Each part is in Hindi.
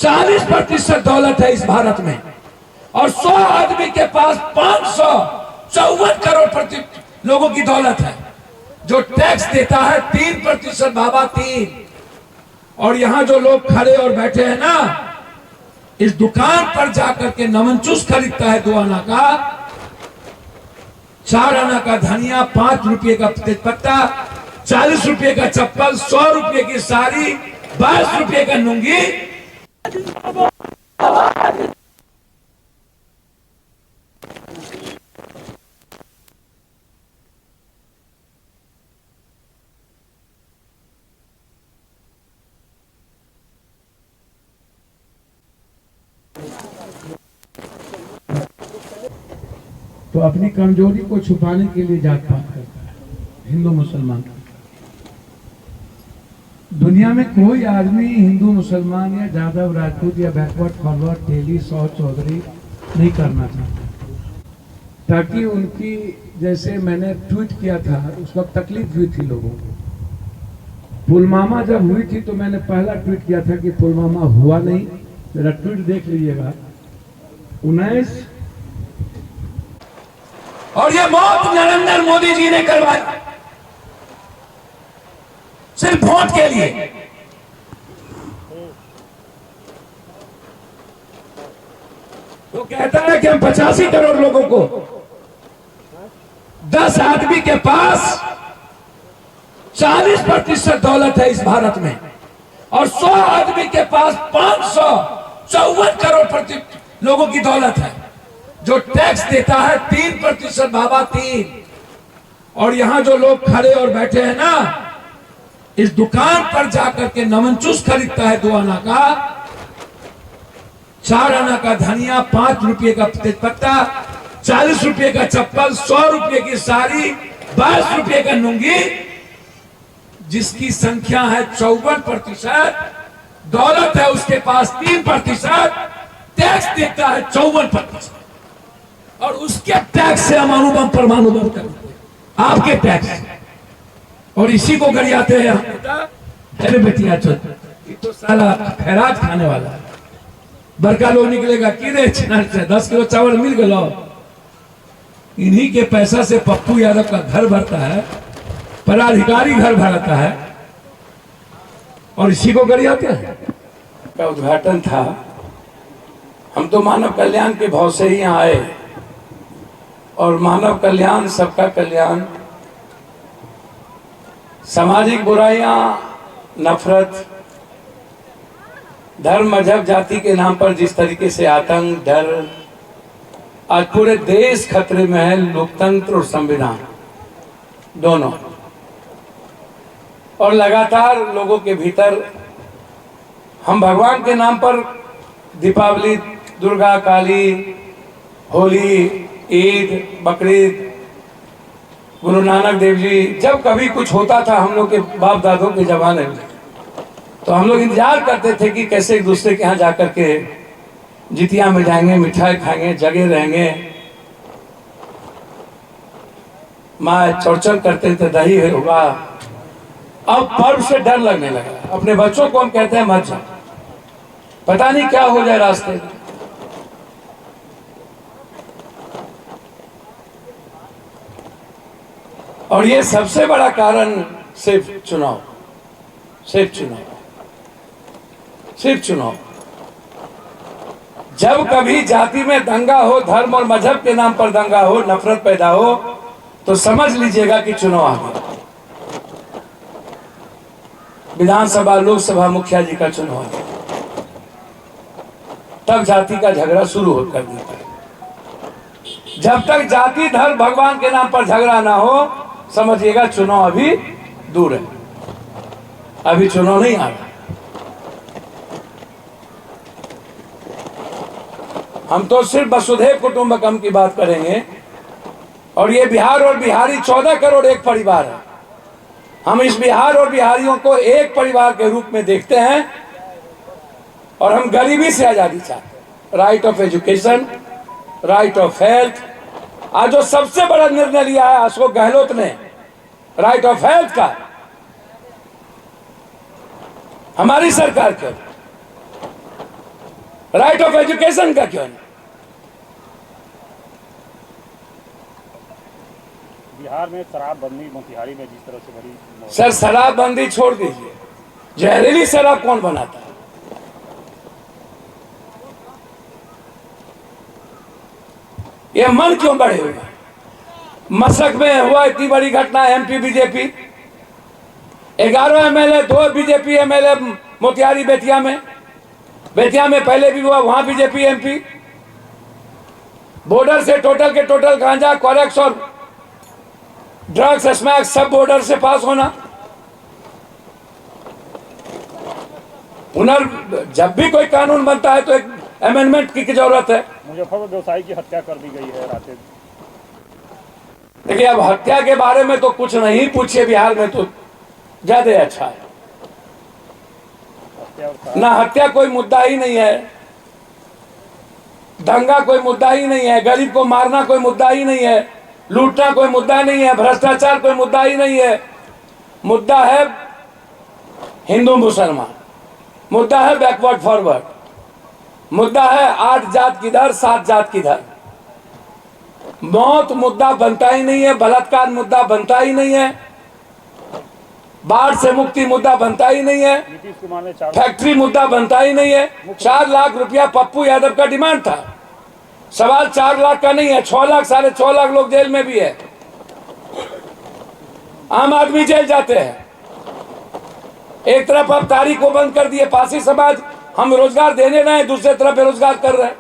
40% दौलत है इस भारत में, और 100 आदमी के पास 554 करोड़ लोगों की दौलत है। जो टैक्स देता है 3%, बाबा 3। और यहां जो लोग खड़े और बैठे हैं ना, इस दुकान पर जाकर के नमन चूस खरीदता है 2 आना का, 4 आना का धनिया, 5 रुपये का तेजपत्ता, 40 रुपये का चप्पल, 100 रुपये की साड़ी, 22 रुपये का लुंगी। तो अपनी कमजोरी को छुपाने के लिए जात पात करता है हिंदू मुसलमान। दुनिया में कोई आदमी हिंदू मुसलमान या यादव राजपूत या बैकवर्ड फॉरवर्ड तेली सौ चौधरी नहीं करना चाहता, ताकि उनकी, जैसे मैंने ट्वीट किया था उस वक्त तकलीफ हुई थी लोगों को। पुलवामा जब हुई थी तो मैंने पहला ट्वीट किया था कि पुलवामा हुआ नहीं, मेरा ट्वीट देख लीजिएगा 19। और ये मौत नरेंद्र मोदी जी ने करवाई सिर्फ वोट के लिए। वो कहता है कि हम 85 करोड़ लोगों को, 10 आदमी के पास 40% दौलत है इस भारत में, और 100 आदमी के पास 554 करोड़ लोगों की दौलत है। जो टैक्स देता है 3%, बाबा 3। और यहां जो लोग खड़े और बैठे हैं ना, इस दुकान पर जाकर के नमन चूस खरीदता है 2 आना का, 4 आना का धनिया, 5 रुपये का तेजपत्ता, 40 रुपये का चप्पल, 100 रुपये की साड़ी, 22 रुपये का लुंगी, जिसकी संख्या है 54%, दौलत है उसके पास 3%, टैक्स देता है 54%। और उसके टैक्स से हम अणुबम परमाणु बम करते हैं, आपके टैक्स। और इसी को गरियाते हैं अरे बेटिया ये तो साला खैरात खाने वाला है। बड़का लोग निकलेगा कि रे से 10 किलो चावल मिल गया, इन्हीं के पैसा से पप्पू यादव का घर भरता है, पदाधिकारी घर भरता है, और इसी को गरियाते हैं। का उद्घाटन था। हम तो मानव कल्याण के भाव से ही यहाँ आए, और मानव कल्याण, सबका कल्याण, सामाजिक बुराइयां, नफरत, धर्म मजहब जाति के नाम पर जिस तरीके से आतंक, डर, आज पूरे देश खतरे में है, लोकतंत्र और संविधान दोनों। और लगातार लोगों के भीतर हम भगवान के नाम पर दीपावली, दुर्गा, काली, होली, ईद, बकरीद, गुरु नानक देव जी, जब कभी कुछ होता था हम लोग के बाप दादों के जमाने में, तो हम लोग इंतजार करते थे कि कैसे एक दूसरे के यहाँ जाकर के जितिया में जाएंगे, मिठाई खाएंगे, जगे रहेंगे, माँ चौचल करते थे, दही होगा। अब पर्व से डर लगने लगा। अपने बच्चों को हम कहते हैं मत जाओ, पता नहीं क्या हो जाए रास्ते में। और ये सबसे बड़ा कारण सिर्फ चुनाव, सिर्फ चुनाव, सिर्फ चुनाव। जब कभी जाति में दंगा हो, धर्म और मजहब के नाम पर दंगा हो, नफरत पैदा हो, तो समझ लीजिएगा कि चुनाव आ गया। विधानसभा, लोकसभा, मुखिया जी का चुनाव आ गया, तब जाति का झगड़ा शुरू हो कर देता है। जब तक जाति, धर्म, भगवान के नाम पर झगड़ा ना हो, समझिएगा चुनाव अभी दूर है, अभी चुनाव नहीं आ रहा। हम तो सिर्फ वसुधैव कुटुंबकम की बात करेंगे, और ये बिहार और बिहारी 14 करोड़ एक परिवार है। हम इस बिहार और बिहारियों को एक परिवार के रूप में देखते हैं, और हम गरीबी से आजादी चाहते हैं। Right of education, right of health, आज जो सबसे बड़ा निर्णय लिया है अशोक गहलोत ने, राइट ऑफ हेल्थ का, हमारी सरकार के। राइट ऑफ एजुकेशन का क्यों नहीं? बिहार में शराबबंदी मोतिहारी में जिस तरह से बड़ी सर शराबबंदी छोड़ दीजिए, जहरीली शराब कौन बनाता है? ये मन क्यों बढ़े हुए? मशरक में हुआ इतनी बड़ी घटना, MP BJP 11 MLA, 2 BJP MLA Motihari Bettiah में पहले भी हुआ, वहां बीजेपी एमपी। बॉर्डर से टोटल के टोटल गांजा, कॉरेक्स और ड्रग्स, स्मैक सब बॉर्डर से पास होना। जब भी कोई कानून बनता है तो एक अमेंडमेंट की जरूरत है। मुजफ्फरपुर व्यवसायी की हत्या कर दी गई है रात। देखिए, अब हत्या के बारे में तो कुछ नहीं पूछिए, बिहार में तो ज्यादा अच्छा है ना। हत्या कोई मुद्दा ही नहीं है, दंगा कोई मुद्दा ही नहीं है, गरीब को मारना कोई मुद्दा ही नहीं है, लूटना कोई मुद्दा नहीं है, भ्रष्टाचार कोई मुद्दा ही नहीं है। मुद्दा है हिंदू मुसलमान, मुद्दा है बैकवर्ड फॉरवर्ड, मुद्दा है 8 जात किधर 7 जात किधर। मौत मुद्दा बनता ही नहीं है, बलात्कार मुद्दा बनता ही नहीं है, बाढ़ से मुक्ति मुद्दा बनता ही नहीं है, नीतीश कुमार ने फैक्ट्री मुद्दा बनता ही नहीं है। 4 लाख रुपया पप्पू यादव का डिमांड था। सवाल 4 लाख का नहीं है, 6 लाख 6.5 लाख लोग जेल में भी है, आम आदमी जेल जाते हैं। एक तरफ अब तारीख को बंद कर दिए, पासी समाज हम रोजगार देने रहे हैं, दूसरी तरफ बेरोजगार कर रहे हैं।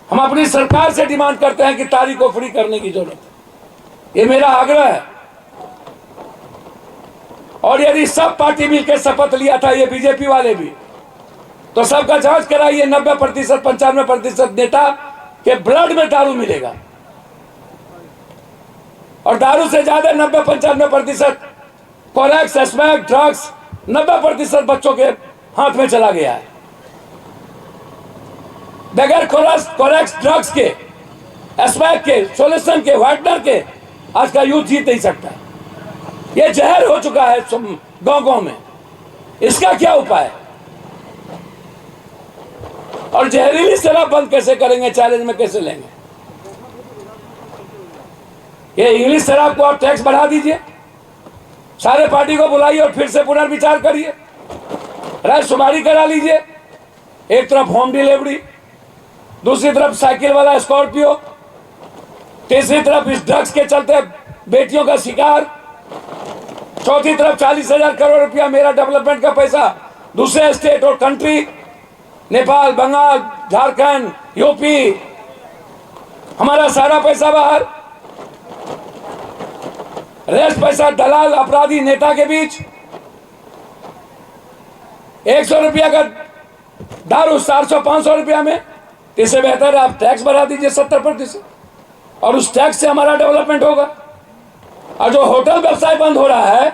हम अपनी सरकार से डिमांड करते हैं कि तारीख को फ्री करने की जरूरत है, ये मेरा आग्रह है। और यदि सब पार्टी मिलकर शपथ लिया था, ये बीजेपी वाले भी, तो सबका जांच कराइए। 90% 95% नेता के ब्लड में दारू मिलेगा, और दारू से ज्यादा 90-95% कोरेक्स, स्मैक, ड्रग्स 90% बच्चों के हाथ में चला गया है। बगैर कोरेक्स, ड्रग्स के, स्मैक के, सोल्यूशन के, वाइटनर के आज का यूथ जीत नहीं सकता। ये जहर हो चुका है गांव-गांव में, इसका क्या उपाय? और जहरीली शराब बंद कैसे करेंगे? चैलेंज में कैसे लेंगे? ये इंग्लिश शराब को आप टैक्स बढ़ा दीजिए, सारे पार्टी को बुलाइए और फिर से पुनर्विचार करिए, रायशुमारी करा लीजिए। एक तरफ होम डिलीवरी, दूसरी तरफ साइकिल वाला स्कॉर्पियो, तीसरी तरफ इस ड्रग्स के चलते बेटियों का शिकार, चौथी तरफ 40,000 करोड़ रुपया मेरा डेवलपमेंट का पैसा दूसरे स्टेट और कंट्री, नेपाल, बंगाल, झारखंड, यूपी, हमारा सारा पैसा बाहर। रेस्ट पैसा दलाल, अपराधी, नेता के बीच। 100 रुपया का दारू 400-500 रुपया में, इससे बेहतर आप टैक्स बढ़ा दीजिए 70%, और उस टैक्स से हमारा डेवलपमेंट होगा। और जो होटल व्यवसाय बंद हो रहा है,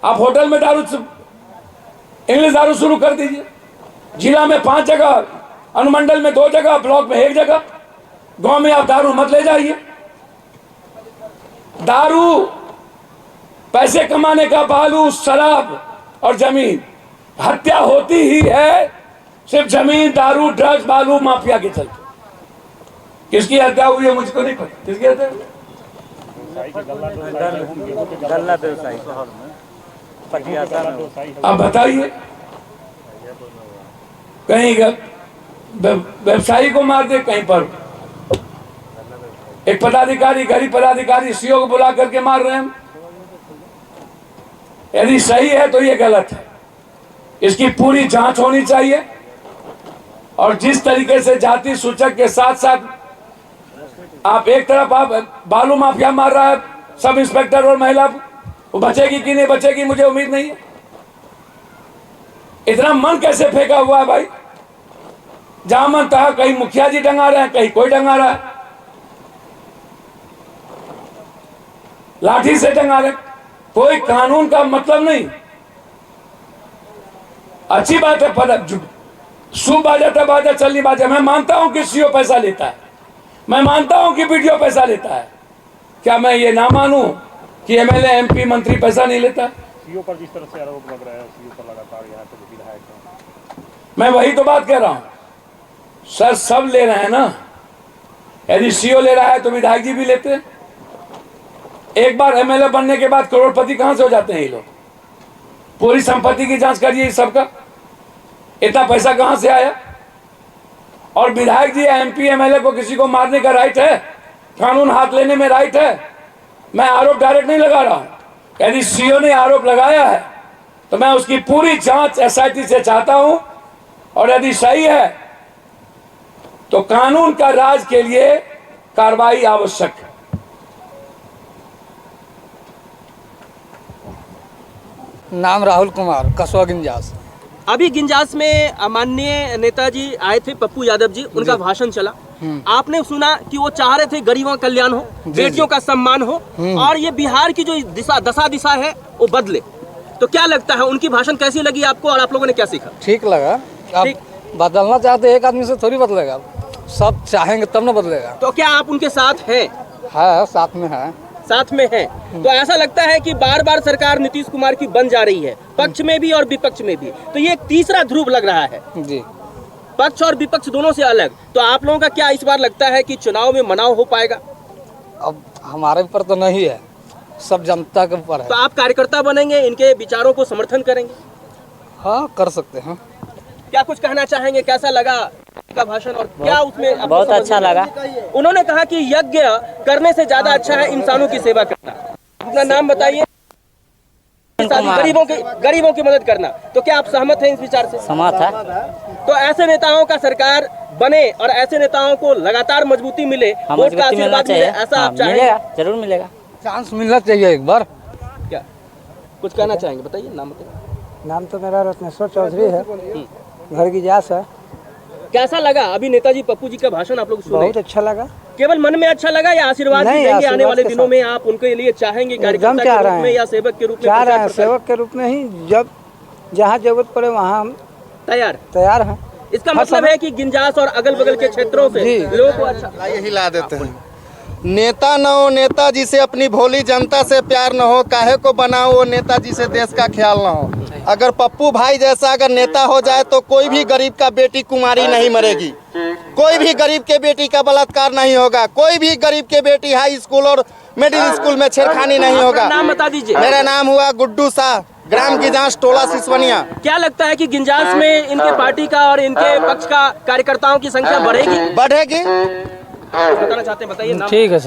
आप होटल में दारू, इंग्लिश दारू शुरू कर दीजिए। जिला में 5 जगह, अनुमंडल में 2 जगह, ब्लॉक में 1 जगह, गांव में आप दारू मत ले जाइए। दारू पैसे कमाने का बालू, शराब और जमीन। हत्या होती ही है सिर्फ जमीन, दारू, ड्रग्स, बालू माफिया के चलते। किसकी हत्या हुई है मुझको नहीं पता, किसकी हत्या? गल्ला व्यवसायी। आप बताइए, कहीं व्यवसायी को मार दे, कहीं पर एक पदाधिकारी, गरीब पदाधिकारी सीओ को बुला करके मार रहे हैं। यदि सही है तो ये गलत है, इसकी पूरी जांच होनी चाहिए। और जिस तरीके से जाति सूचक के साथ साथ आप एक तरफ आप बालू माफिया मार रहा है, सब इंस्पेक्टर और महिला, वो बचेगी कि नहीं बचेगी मुझे उम्मीद नहीं है। इतना मन कैसे फेंका हुआ है भाई, जहां मन तहां कहीं मुखिया जी डंगा रहे हैं, कहीं कोई डंगा रहा है, लाठी से डंगा रहे, कोई कानून का मतलब नहीं। अच्छी बात है, पद सू बाजा बाजा चलनी बाजा। मैं मानता हूं कि सीओ पैसा लेता है, मैं मानता हूं कि बीडीओ पैसा लेता है, क्या मैं ये ना मानूं कि एमएलए, एमपी, मंत्री पैसा नहीं लेता? सीओ पर जिस तरह से आरोप लग रहा है, सीओ पर लगातार यहाँ पे विधायक हैं। मैं वही तो बात कह रहा हूं, सर सब ले रहे हैं ना, यदि सीओ ले रहा है तो विधायक जी भी लेते हैं। एक बार एमएलए बनने के बाद करोड़पति कहां से हो जाते हैं ये लोग? पूरी संपत्ति की जांच करिए इस सबका, इतना पैसा कहां से आया? और विधायक जी एमपी एमएलए को किसी को मारने का राइट है? कानून हाथ लेने में राइट है? मैं आरोप डायरेक्ट नहीं लगा रहा हूं। यदि सीओ ने आरोप लगाया है तो मैं उसकी पूरी जांच एसआईटी से चाहता हूं, और यदि सही है तो कानून का राज के लिए कार्रवाई आवश्यक है। नाम राहुल कुमार, कसवा गिंजास। अभी गिंजास में माननीय नेताजी आए थे, पप्पू यादव जी, उनका भाषण चला। आपने सुना कि वो चाह रहे थे गरीबों का कल्याण हो, बेटियों का सम्मान हो, और ये बिहार की जो दशा है वो बदले। तो क्या लगता है, उनकी भाषण कैसी लगी आपको और आप लोगों ने क्या सीखा? ठीक लगा। अब बदलना चाहते एक आदमी से थोड़ी बदलेगा, सब चाहेंगे तब ना बदलेगा। तो क्या आप उनके साथ हैं? है, साथ में है। साथ में है। तो ऐसा लगता है कि बार बार सरकार नीतीश कुमार की बन जा रही है, पक्ष में भी और विपक्ष में भी। तो ये एक तीसरा ध्रुव लग रहा है जी, पक्ष और विपक्ष दोनों से अलग। तो आप लोगों का क्या इस बार लगता है कि चुनाव में मनाव हो पाएगा? अब हमारे ऊपर तो नहीं है, सब जनता के ऊपर है। तो आप कार्यकर्ता बनेंगे, इनके विचारों को समर्थन करेंगे? हाँ, कर सकते हैं। क्या कुछ कहना चाहेंगे, कैसा लगा का भाषण और क्या उसमें आपको बहुत अच्छा लगा। उन्होंने कहा कि यज्ञ करने से ज्यादा अच्छा है इंसानों की सेवा करना। अपना नाम बताइए। गरीबों की मदद करना। तो क्या आप सहमत हैं इस विचार से? सहमत है। तो ऐसे नेताओं का सरकार बने और ऐसे नेताओं को लगातार मजबूती मिले, वोट का आशीर्वाद मिले, ऐसा आप चाहेंगे? मिलेगा, जरूर मिलेगा। चांस मिलना चाहिए एक बार। क्या कुछ कहना चाहेंगे, बताइए, नाम बताइए। नाम तो मेरा रत्नेश्वर चौधरी है, घर गिंजास है। कैसा लगा अभी नेताजी पप्पू जी का भाषण आप लोग सुने? बहुत अच्छा लगा। केवल मन में अच्छा लगा या आशीर्वाद भी नहीं, देंगे? आने आशीर्वाद वाले के दिनों साथ। में आप उनके लिए चाहेंगे एकदम कार्यकर्ता चाह के रहे रूप में हैं, या सेवक के रूप में? चाह रहे हैं, 50% सेवक के रूप में ही, जब जहाँ जरूरत पड़े वहाँ हम तैयार हैं। इसका मतलब है कि गिंजास और अगल बगल के क्षेत्रों से लोगों को अच्छा ये हिला देते हैं। नेता न हो नेताजी से अपनी भोली जनता से प्यार न हो, काहे को बनाओ वो नेताजी से देश का ख्याल न हो। अगर पप्पू भाई जैसा अगर नेता हो जाए तो कोई भी गरीब का बेटी कुमारी नहीं मरेगी, कोई भी गरीब के बेटी का बलात्कार नहीं होगा, कोई भी गरीब के बेटी हाई स्कूल और मिडिल स्कूल में छेड़खानी नहीं होगा। नाम बता दीजिए। मेरा नाम हुआ गुड्डू शाह, ग्राम गिंजास, टोला सिसवनिया। क्या लगता है कि गिंजास में इनके पार्टी का और इनके पक्ष का कार्यकर्ताओं की संख्या बढ़ेगी? बढ़ेगी। बताना चाहते हैं, बताइए नाम। ठीक है।